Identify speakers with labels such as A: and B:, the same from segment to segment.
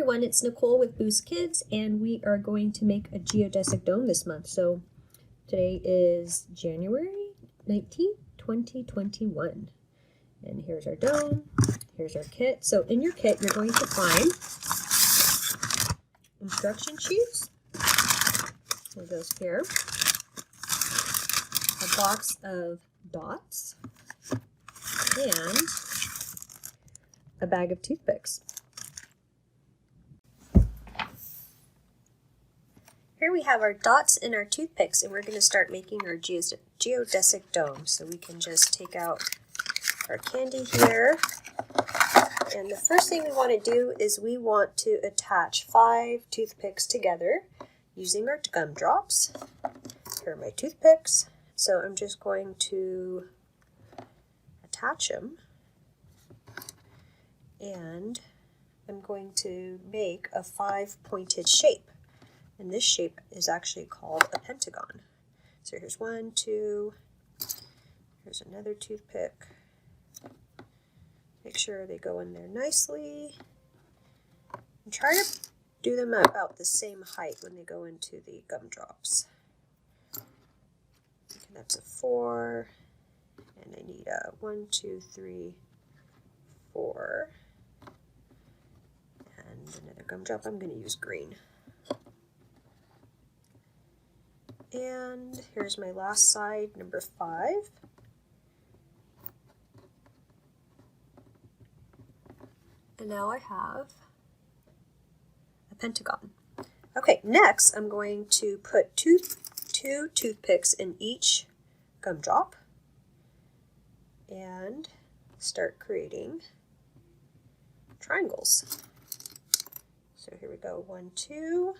A: everyone, it's Nicole with BoostKids, and we are going to make a geodesic dome this month. So today is January 19th, 2021. And here's our dome, here's our kit. So in your kit, you're going to find instruction sheets. It goes here. A box of dots and a bag of toothpicks. Here we have our dots and our toothpicks, and we're going to start making our geodesic dome. So we can just take out our candy here. And the first thing we want to do is we want to attach 5 toothpicks together using our gumdrops. Here are my toothpicks. So I'm just going to attach them. And I'm going to make a 5-pointed shape. And this shape is actually called a pentagon. So here's 1, 2, here's another toothpick. Make sure they go in there nicely. And try to do them at about the same height when they go into the gumdrops. Okay, that's a 4. And I need a 1, 2, 3, 4. And another gumdrop. I'm going to use green. And here's my last side, number 5. And now I have a pentagon. Okay, next I'm going to put two toothpicks in each gumdrop and start creating triangles. So here we go, 1, 2,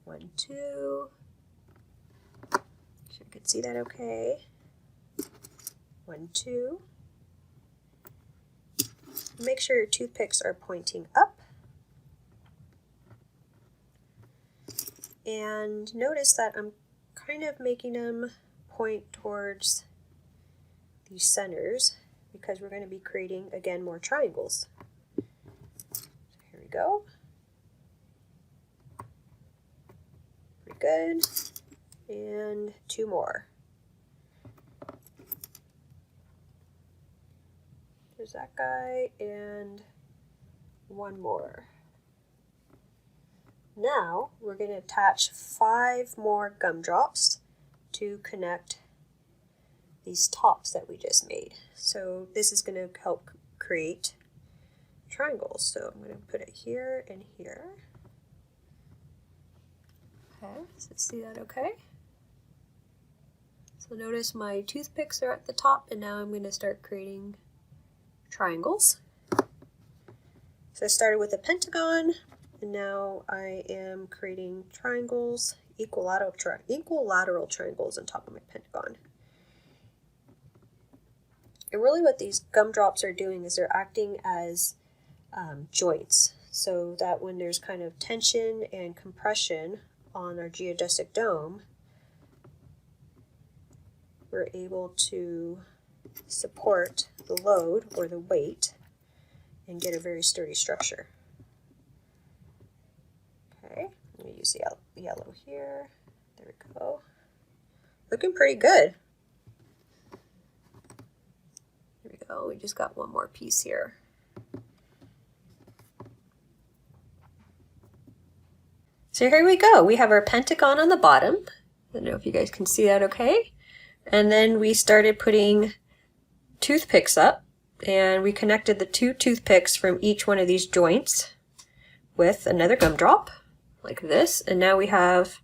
A: 1, 2. So you can see that okay. 1, 2. Make sure your toothpicks are pointing up. And notice that I'm kind of making them point towards these centers because we're going to be creating, again, more triangles. So here we go. Pretty good. And 2 more. There's that guy, and 1 more. Now we're going to attach 5 more gumdrops to connect these tops that we just made. So this is going to help create triangles. So I'm going to put it here and here. Okay, so see that okay? So notice my toothpicks are at the top, and now I'm going to start creating triangles. So I started with a pentagon, and now I am creating triangles, equilateral triangles on top of my pentagon. And really what these gumdrops are doing is they're acting as joints, so that when there's kind of tension and compression on our geodesic dome, we're able to support the load or the weight and get a very sturdy structure. Okay, I'm going to use the yellow here. There we go. Looking pretty good. Here we go. We just got 1 more piece here. So here we go. We have our pentagon on the bottom. I don't know if you guys can see that okay. And then we started putting toothpicks up, and we connected the 2 toothpicks from each one of these joints with another gumdrop like this, and now we have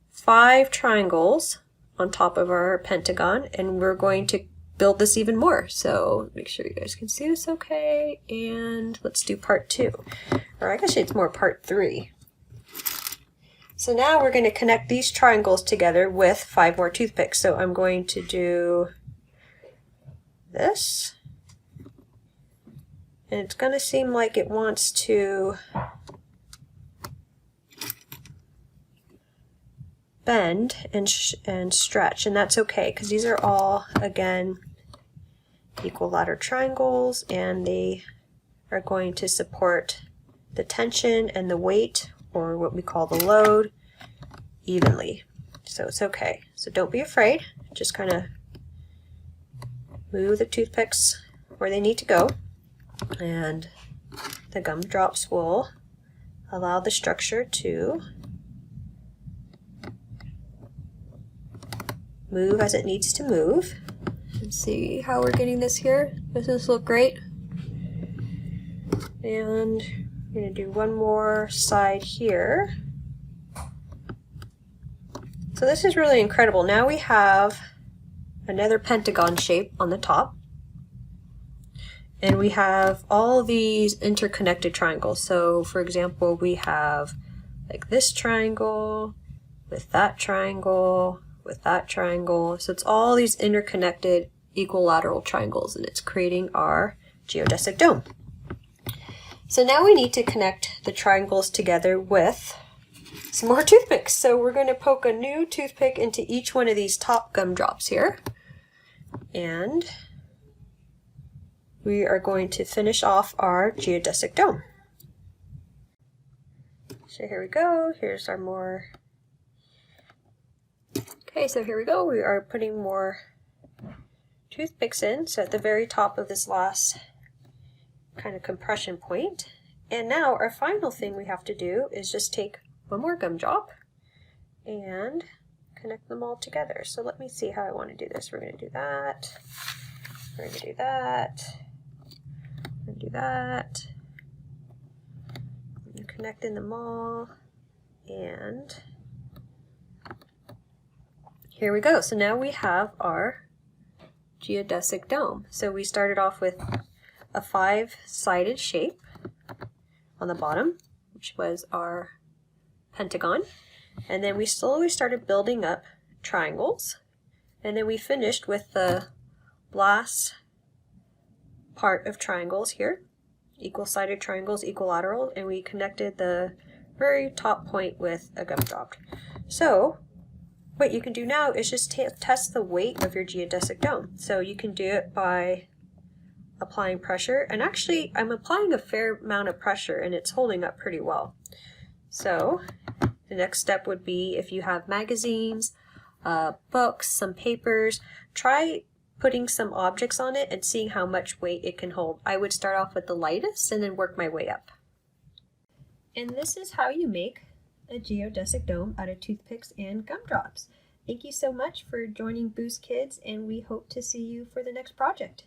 A: 5 triangles on top of our pentagon, and we're going to build this even more. So make sure you guys can see this okay, and let's do part 2, or I guess it's more part 3. So now we're going to connect these triangles together with 5 more toothpicks. So I'm going to do this, and it's going to seem like it wants to bend and stretch, and that's okay because these are all, again, equilateral triangles, and they are going to support the tension and the weight, or what we call the load, evenly. So it's okay. So don't be afraid. Just kind of move the toothpicks where they need to go, and the gumdrops will allow the structure to move as it needs to move. Let's see how we're getting this here. Does this look great? And I'm going to do one more side here. So this is really incredible. Now we have another pentagon shape on the top. And we have all these interconnected triangles. So for example, we have like this triangle with that triangle with that triangle. So it's all these interconnected equilateral triangles, and it's creating our geodesic dome. So now we need to connect the triangles together with some more toothpicks. So we're going to poke a new toothpick into each one of these top gumdrops here. And we are going to finish off our geodesic dome. So here we go. Here's our more. Okay, so here we go. We are putting more toothpicks in. So at the very top of this last kind of compression point. And now our final thing we have to do is just take one more gumdrop and connect them all together. So let me see how I want to do this. We're going to do that. We're going to do that. We're going to do that. I'm connecting them all. And here we go. So now we have our geodesic dome. So we started off with a 5-sided shape on the bottom, which was our pentagon. And then we slowly started building up triangles. And then we finished with the last part of triangles here, equal-sided triangles, equilateral, and we connected the very top point with a gumdrop. So what you can do now is just test the weight of your geodesic dome. So you can do it by applying pressure, and actually I'm applying a fair amount of pressure and it's holding up pretty well. So the next step would be, if you have magazines, books, some papers, try putting some objects on it and seeing how much weight it can hold. I would start off with the lightest and then work my way up. And this is how you make a geodesic dome out of toothpicks and gumdrops. Thank you so much for joining BoostKids, and we hope to see you for the next project.